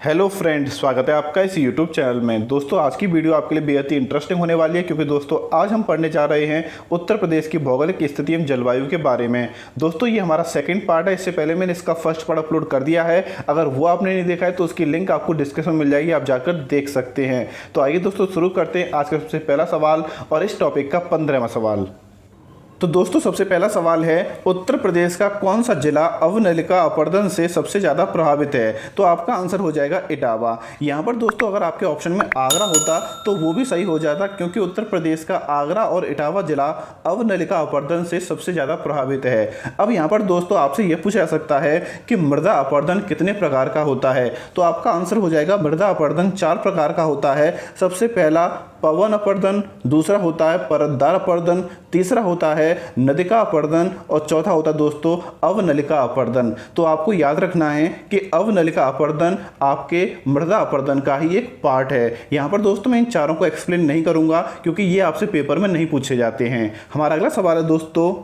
Hello friend, स्वागत है आपका इस यूट्यूब चैनल में। दोस्तों, आज की वीडियो आपके लिए बेहद ही इंटरेस्टिंग होने वाली है क्योंकि दोस्तों आज हम पढ़ने जा रहे हैं उत्तर प्रदेश की भौगोलिक स्थिति एवं जलवायु के बारे में। दोस्तों, ये हमारा सेकंड पार्ट है। इससे पहले मैंने इसका फर्स्ट पार्ट अपलोड कर दिया है। अगर वो आपने नहीं देखा है तो उसकी लिंक आपको डिस्क्रिप्शन में मिल जाएगी, आप जाकर देख सकते हैं। तो आइए दोस्तों शुरू करते हैं आज का सबसे पहला सवाल और इस टॉपिक का 15वां सवाल। तो दोस्तों, सबसे पहला सवाल है, उत्तर प्रदेश का कौन सा जिला अवनलिका अपरदन से सबसे ज़्यादा प्रभावित है? तो आपका आंसर हो जाएगा इटावा। यहाँ पर दोस्तों अगर आपके ऑप्शन में आगरा होता तो वो भी सही हो जाता, क्योंकि उत्तर प्रदेश का आगरा और इटावा जिला अवनलिका अपरदन से सबसे ज़्यादा प्रभावित है। अब यहाँ पर दोस्तों आपसे ये पूछा जा सकता है कि मृदा अपरदन कितने प्रकार का होता है? तो आपका आंसर हो जाएगा मृदा अपरदन 4 प्रकार का होता है। सबसे पहला पवन अपरदन, दूसरा होता है परतदार अपरदन, तीसरा होता है नदिका अपरदन और चौथा होता है दोस्तों अवनलिका अपरदन। तो आपको याद रखना है कि अवनलिका अपरदन आपके मृदा अपरदन का ही एक पार्ट है। यहाँ पर दोस्तों मैं इन चारों को एक्सप्लेन नहीं करूँगा क्योंकि ये आपसे पेपर में नहीं पूछे जाते हैं। हमारा अगला सवाल है दोस्तों,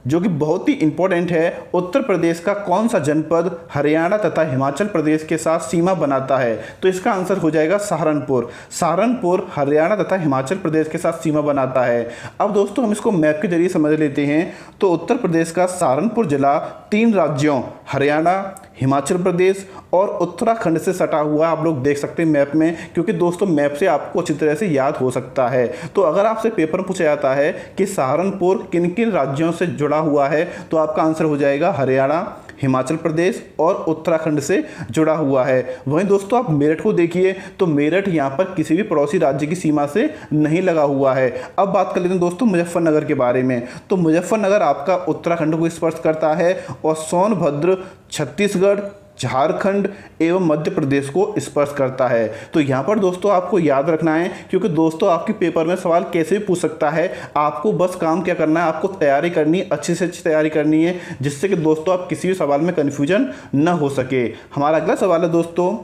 जो कि बहुत ही इंपॉर्टेंट है, उत्तर प्रदेश का कौन सा जनपद हरियाणा तथा हिमाचल प्रदेश के साथ सीमा बनाता है? तो इसका आंसर हो जाएगा सहारनपुर। सहारनपुर हरियाणा तथा हिमाचल प्रदेश के साथ सीमा बनाता है। अब दोस्तों हम इसको मैप के जरिए समझ लेते हैं। तो उत्तर प्रदेश का सहारनपुर जिला 3 राज्यों हरियाणा, हिमाचल प्रदेश और उत्तराखंड से सटा हुआ आप लोग देख सकते हैं मैप में, क्योंकि दोस्तों मैप से आपको अच्छी तरह से याद हो सकता है। तो अगर आपसे पेपर में पूछा जाता है कि सहारनपुर किन किन राज्यों से जुड़ा हुआ है, तो आपका आंसर हो जाएगा हरियाणा, हिमाचल प्रदेश और उत्तराखंड से जुड़ा हुआ है। वहीं दोस्तों आप मेरठ को देखिए, तो मेरठ यहाँ पर किसी भी पड़ोसी राज्य की सीमा से नहीं लगा हुआ है। अब बात कर लेते हैं दोस्तों मुजफ्फरनगर के बारे में। तो मुजफ्फरनगर आपका उत्तराखंड को स्पर्श करता है और सोनभद्र छत्तीसगढ़, झारखंड एवं मध्य प्रदेश को स्पर्श करता है। तो यहाँ पर दोस्तों आपको याद रखना है, क्योंकि दोस्तों आपके पेपर में सवाल कैसे भी पूछ सकता है। आपको बस काम क्या करना है, आपको तैयारी करनी है, अच्छी से अच्छी तैयारी करनी है, जिससे कि दोस्तों आप किसी भी सवाल में कन्फ्यूजन न हो सके। हमारा अगला सवाल है दोस्तों,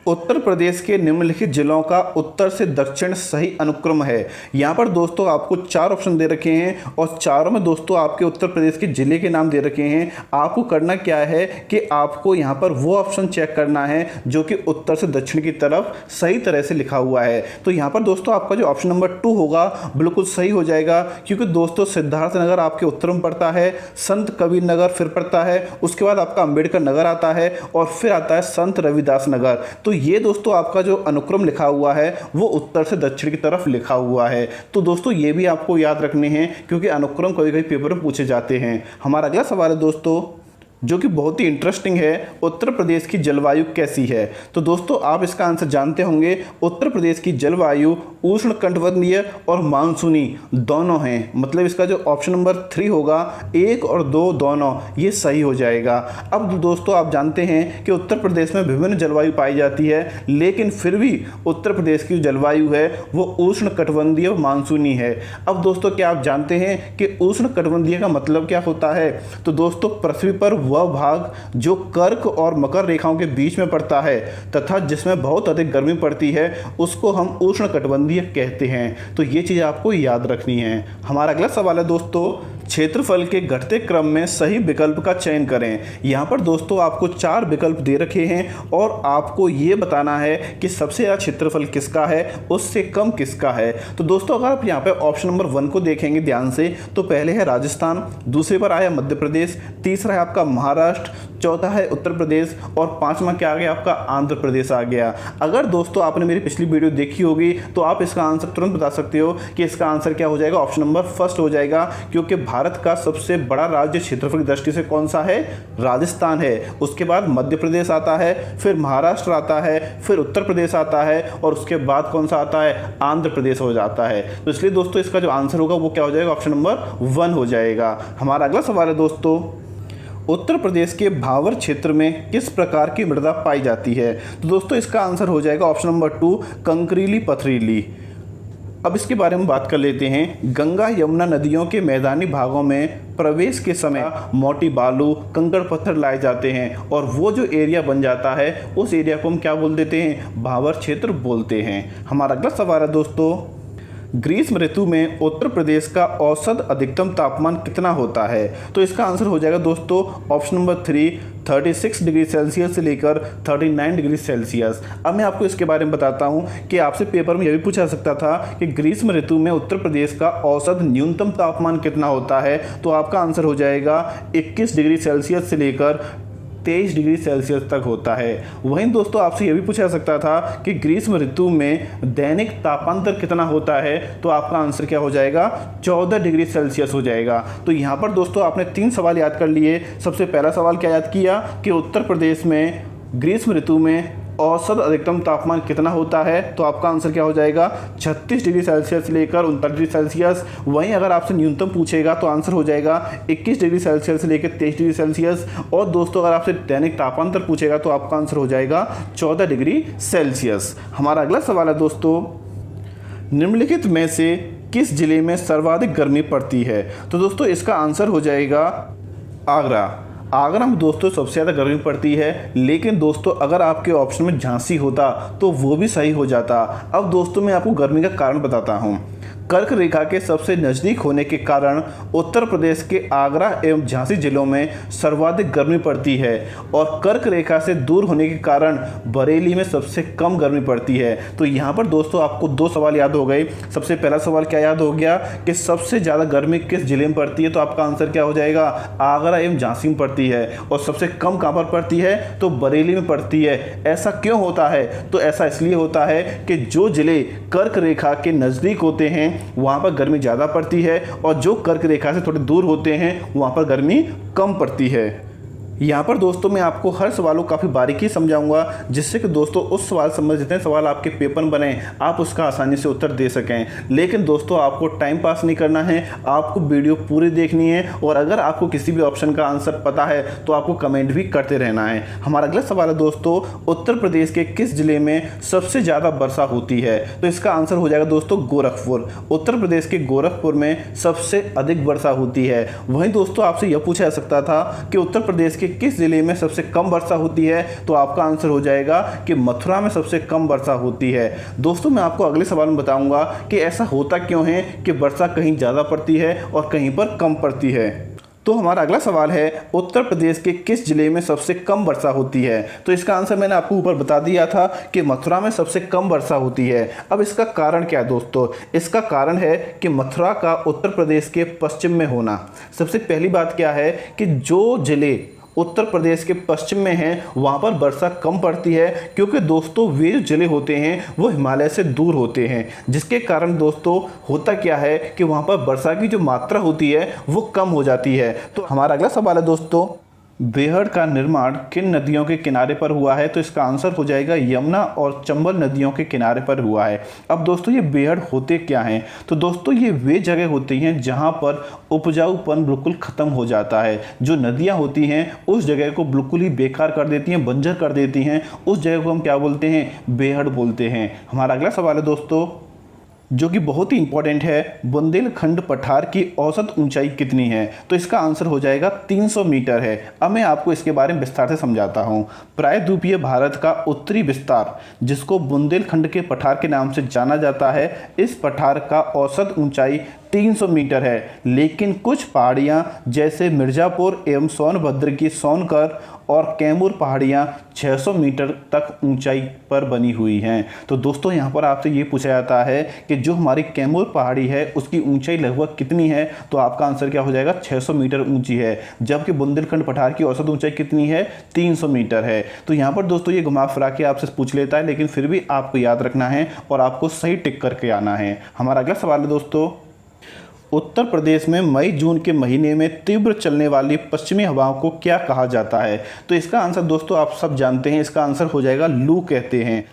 उत्तर प्रदेश के निम्नलिखित जिलों का उत्तर से दक्षिण सही अनुक्रम है। यहाँ पर दोस्तों आपको 4 ऑप्शन दे रखे हैं और चारों में दोस्तों आपके उत्तर प्रदेश के जिले के नाम दे रखे हैं। आपको करना क्या है कि आपको यहाँ पर वो ऑप्शन चेक करना है जो कि उत्तर से दक्षिण की तरफ सही तरह से लिखा हुआ है। तो यहाँ पर दोस्तों आपका जो ऑप्शन नंबर 2 होगा बिल्कुल सही हो जाएगा, क्योंकि दोस्तों सिद्धार्थनगर आपके उत्तर में पड़ता है, संत कबीर नगर फिर पड़ता है, उसके बाद आपका अम्बेडकर नगर आता है और फिर आता है संत रविदास नगर। तो ये दोस्तों आपका जो अनुक्रम लिखा हुआ है वो उत्तर से दक्षिण की तरफ लिखा हुआ है। तो दोस्तों ये भी आपको याद रखने हैं, क्योंकि अनुक्रम कभी कभी पेपर में पूछे जाते हैं। हमारा अगला सवाल है दोस्तों, जो कि बहुत ही इंटरेस्टिंग है, उत्तर प्रदेश की जलवायु कैसी है? तो दोस्तों आप इसका आंसर जानते होंगे। उत्तर प्रदेश की जलवायु उष्णकटिबंधीय और मानसूनी दोनों हैं। मतलब इसका जो ऑप्शन नंबर 3 होगा, 1 और 2 दोनों, ये सही हो जाएगा। अब दोस्तों आप जानते हैं कि उत्तर प्रदेश में विभिन्न जलवायु पाई जाती है, लेकिन फिर भी उत्तर प्रदेश की जलवायु है वो उष्णकटिबंधीय और मानसूनी है। अब दोस्तों क्या आप जानते हैं कि उष्णकटिबंधीय का मतलब क्या होता है? तो दोस्तों पृथ्वी पर वह भाग जो कर्क और मकर रेखाओं के बीच में पड़ता है तथा जिसमें बहुत अधिक गर्मी पड़ती है, उसको हम उष्णकटिबंधीय कहते हैं। तो ये चीज़ आपको याद रखनी है। हमारा अगला सवाल है दोस्तों, क्षेत्रफल के घटते क्रम में सही विकल्प का चयन करें। यहाँ पर दोस्तों आपको 4 विकल्प दे रखे हैं और आपको ये बताना है कि सबसे ज़्यादा क्षेत्रफल किसका है, उससे कम किसका है। तो दोस्तों अगर आप यहाँ पे ऑप्शन नंबर 1 को देखेंगे ध्यान से, तो पहले है राजस्थान, दूसरे पर आया मध्य प्रदेश, तीसरा है आपका महाराष्ट्र, चौथा है उत्तर प्रदेश और 5वां क्या आ गया आपका आंध्र प्रदेश आ गया। अगर दोस्तों आपने मेरी पिछली वीडियो देखी होगी तो आप इसका आंसर तुरंत बता सकते हो कि इसका आंसर क्या हो जाएगा, ऑप्शन नंबर 1 हो जाएगा, क्योंकि भारत का सबसे बड़ा राज्य क्षेत्रफल की दृष्टि से कौन सा है? राजस्थान है। उसके बाद मध्य प्रदेश आता है, फिर महाराष्ट्र आता है, फिर उत्तर प्रदेश आता है और उसके बाद कौन सा आता है? आंध्र प्रदेश हो जाता है। तो इसलिए दोस्तों इसका जो आंसर होगा वो क्या हो जाएगा, ऑप्शन नंबर 1 हो जाएगा। हमारा अगला सवाल है दोस्तों, उत्तर प्रदेश के भावर क्षेत्र में किस प्रकार की मृदा पाई जाती है? तो दोस्तों इसका आंसर हो जाएगा ऑप्शन नंबर 2 कंकरीली पथरीली। अब इसके बारे में बात कर लेते हैं। गंगा यमुना नदियों के मैदानी भागों में प्रवेश के समय मोटी बालू कंकड़ पत्थर लाए जाते हैं और वो जो एरिया बन जाता है उस एरिया को हम क्या बोल देते हैं? भावर क्षेत्र बोलते हैं। हमारा अगला सवाल है दोस्तों, ग्रीष्म ऋतु में उत्तर प्रदेश का औसत अधिकतम तापमान कितना होता है? तो इसका आंसर हो जाएगा दोस्तों ऑप्शन नंबर 3, 36 डिग्री सेल्सियस से लेकर 39 डिग्री सेल्सियस। अब मैं आपको इसके बारे में बताता हूं कि आपसे पेपर में यह भी पूछा सकता था कि ग्रीष्म ऋतु में उत्तर प्रदेश का औसत न्यूनतम तापमान कितना होता है। तो आपका आंसर हो जाएगा 21 डिग्री सेल्सियस से लेकर 23 डिग्री सेल्सियस तक होता है। वहीं दोस्तों आपसे यह भी पूछा जा सकता था कि ग्रीष्म ऋतु में दैनिक तापांतर कितना होता है। तो आपका आंसर क्या हो जाएगा? 14 डिग्री सेल्सियस हो जाएगा। तो यहाँ पर दोस्तों आपने 3 सवाल याद कर लिए। सबसे पहला सवाल क्या याद किया कि उत्तर प्रदेश में ग्रीष्म ऋतु में औसत अधिकतम तापमान कितना होता है। तो आपका आंसर क्या हो जाएगा? 36 डिग्री सेल्सियस से लेकर 39 डिग्री सेल्सियस। वहीं अगर आपसे न्यूनतम पूछेगा तो आंसर हो जाएगा 21 डिग्री सेल्सियस से लेकर 23 डिग्री सेल्सियस। और दोस्तों अगर आपसे दैनिक तापांतर पूछेगा तो आपका आंसर हो जाएगा 14 डिग्री सेल्सियस। हमारा अगला सवाल है दोस्तों, निम्नलिखित में से किस जिले में सर्वाधिक गर्मी पड़ती है? तो दोस्तों इसका आंसर हो जाएगा आगरा। आगरा में दोस्तों सबसे ज़्यादा गर्मी पड़ती है। लेकिन दोस्तों अगर आपके ऑप्शन में झांसी होता तो वो भी सही हो जाता। अब दोस्तों मैं आपको गर्मी का कारण बताता हूँ। कर्क रेखा के सबसे नज़दीक होने के कारण उत्तर प्रदेश के आगरा एवं झांसी जिलों में सर्वाधिक गर्मी पड़ती है और कर्क रेखा से दूर होने के कारण बरेली में सबसे कम गर्मी पड़ती है। तो यहाँ पर दोस्तों आपको 2 सवाल याद हो गए। सबसे पहला सवाल क्या याद हो गया कि सबसे ज़्यादा गर्मी किस जिले में पड़ती है। तो आपका आंसर क्या हो जाएगा? आगरा एवं झांसी में पड़ती है। और सबसे कम कहाँ पर पड़ती है? तो बरेली में पड़ती है। ऐसा क्यों होता है? तो ऐसा इसलिए होता है कि जो जिले कर्क रेखा के नज़दीक होते हैं वहाँ पर गर्मी ज़्यादा पड़ती है और जो कर्क रेखा से थोड़े दूर होते हैं वहाँ पर गर्मी कम पड़ती है। यहाँ पर दोस्तों मैं आपको हर सवालों को काफ़ी बारीकी समझाऊंगा जिससे कि दोस्तों उस सवाल संबंधित जितने सवाल आपके पेपर में बने आप उसका आसानी से उत्तर दे सकें। लेकिन दोस्तों आपको टाइम पास नहीं करना है, आपको वीडियो पूरी देखनी है और अगर आपको किसी भी ऑप्शन का आंसर पता है तो आपको कमेंट भी करते रहना है। हमारा अगला सवाल है दोस्तों, उत्तर प्रदेश के किस जिले में सबसे ज़्यादा वर्षा होती है? तो इसका आंसर हो जाएगा दोस्तों गोरखपुर। उत्तर प्रदेश के गोरखपुर में सबसे अधिक वर्षा होती है। वहीं दोस्तों आपसे यह पूछा जा सकता था कि उत्तर प्रदेश किस जिले में सबसे कम वर्षा होती है। तो आपका आंसर हो जाएगा कि मथुरा में सबसे कम वर्षा होती है। दोस्तों मैं आपको अगले सवाल में बताऊंगा कि ऐसा होता क्यों है कि वर्षा कहीं ज़्यादा पड़ती है और कहीं पर कम पड़ती है। तो हमारा अगला सवाल है, उत्तर प्रदेश के किस जिले में सबसे कम वर्षा होती है? तो इसका आंसर मैंने आपको ऊपर बता दिया था कि मथुरा में सबसे कम वर्षा होती है। अब इसका कारण क्या है दोस्तों? इसका कारण है कि मथुरा का उत्तर प्रदेश के पश्चिम में होना। सबसे पहली बात क्या है कि जो जिले उत्तर प्रदेश के पश्चिम में हैं वहाँ पर वर्षा कम पड़ती है क्योंकि दोस्तों वे जो जिले होते हैं वो हिमालय से दूर होते हैं, जिसके कारण दोस्तों होता क्या है कि वहाँ पर वर्षा की जो मात्रा होती है वो कम हो जाती है। तो हमारा अगला सवाल है दोस्तों, बेहड़ का निर्माण किन नदियों के किनारे पर हुआ है? तो इसका आंसर हो जाएगा यमुना और चंबल नदियों के किनारे पर हुआ है। अब दोस्तों ये बेहड़ होते क्या हैं? तो दोस्तों ये वे जगह होती हैं जहां पर उपजाऊपन बिल्कुल ख़त्म हो जाता है। जो नदियां होती हैं उस जगह को बिल्कुल ही बेकार कर देती हैं, बंजर कर देती हैं। उस जगह को हम क्या बोलते हैं? बेहड़ बोलते हैं। हमारा अगला सवाल है दोस्तों जो कि बहुत ही इंपॉर्टेंट है, बुंदेलखंड पठार की औसत ऊंचाई कितनी है? तो इसका आंसर हो जाएगा 300 मीटर है। अब मैं आपको इसके बारे में विस्तार से समझाता हूँ। प्रायद्वीपीय भारत का उत्तरी विस्तार जिसको बुंदेलखंड के पठार के नाम से जाना जाता है, इस पठार का औसत ऊंचाई 300 मीटर है। लेकिन कुछ पहाड़ियाँ जैसे मिर्ज़ापुर एवं सोनभद्र की सोनकर और कैमूर पहाड़ियाँ 600 मीटर तक ऊंचाई पर बनी हुई हैं। तो दोस्तों यहाँ पर आपसे ये पूछा जाता है कि जो हमारी कैमूर पहाड़ी है उसकी ऊंचाई लगभग कितनी है? तो आपका आंसर क्या हो जाएगा? 600 मीटर ऊंची है। जबकि बुंदेलखंड पठार की औसत ऊंचाई कितनी है? 300 मीटर है। तो यहाँ पर दोस्तों ये घुमा फिरा के आपसे पूछ लेता है, लेकिन फिर भी आपको याद रखना है और आपको सही टिक करके आना है। हमारा अगला सवाल है दोस्तों, उत्तर प्रदेश में मई जून के महीने में तीव्र चलने वाली पश्चिमी हवाओं को क्या कहा जाता है? तो इसका आंसर दोस्तों आप सब जानते हैं, इसका आंसर हो जाएगा लू कहते हैं।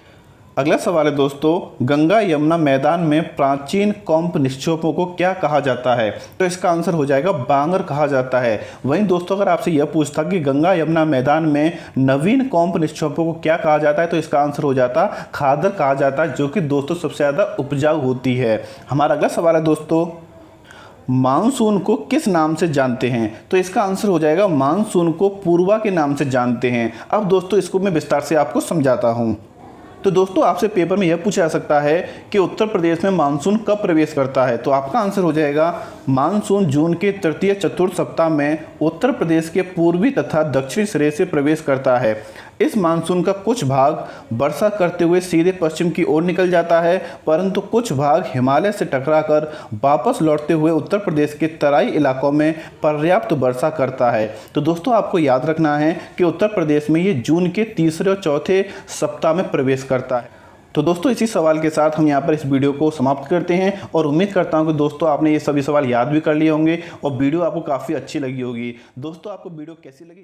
अगला सवाल है दोस्तों, गंगा यमुना मैदान में प्राचीन कौम्प निक्षेपों को क्या कहा जाता है? तो इसका आंसर हो जाएगा बांगर कहा जाता है। वहीं दोस्तों अगर आपसे यह पूछता कि गंगा यमुना मैदान में नवीन कौम्प निक्षेपों को क्या कहा जाता है? तो इसका आंसर हो जाता खादर कहा जाता है, जो कि दोस्तों सबसे ज़्यादा उपजाऊ होती है। हमारा अगला सवाल है दोस्तों, मानसून को किस नाम से जानते हैं? तो इसका आंसर हो जाएगा मानसून को पूर्वा के नाम से जानते हैं। अब दोस्तों इसको मैं विस्तार से आपको समझाता हूँ। तो दोस्तों आपसे पेपर में यह पूछा जा सकता है कि उत्तर प्रदेश में मानसून कब प्रवेश करता है। तो आपका आंसर हो जाएगा मानसून जून के तृतीय चतुर्थ सप्ताह में उत्तर प्रदेश के पूर्वी तथा दक्षिणी सिरे से प्रवेश करता है। इस मानसून का कुछ भाग वर्षा करते हुए सीधे पश्चिम की ओर निकल जाता है, परंतु कुछ भाग हिमालय से टकराकर वापस लौटते हुए उत्तर प्रदेश के तराई इलाकों में पर्याप्त वर्षा करता है। तो दोस्तों आपको याद रखना है कि उत्तर प्रदेश में ये जून के तीसरे और चौथे सप्ताह में प्रवेश करता है। तो दोस्तों इसी सवाल के साथ हम यहाँ पर इस वीडियो को समाप्त करते हैं और उम्मीद करता हूँ कि दोस्तों आपने ये सभी सवाल याद भी कर लिए होंगे और वीडियो आपको काफ़ी अच्छी लगी होगी। दोस्तों आपको वीडियो कैसी लगी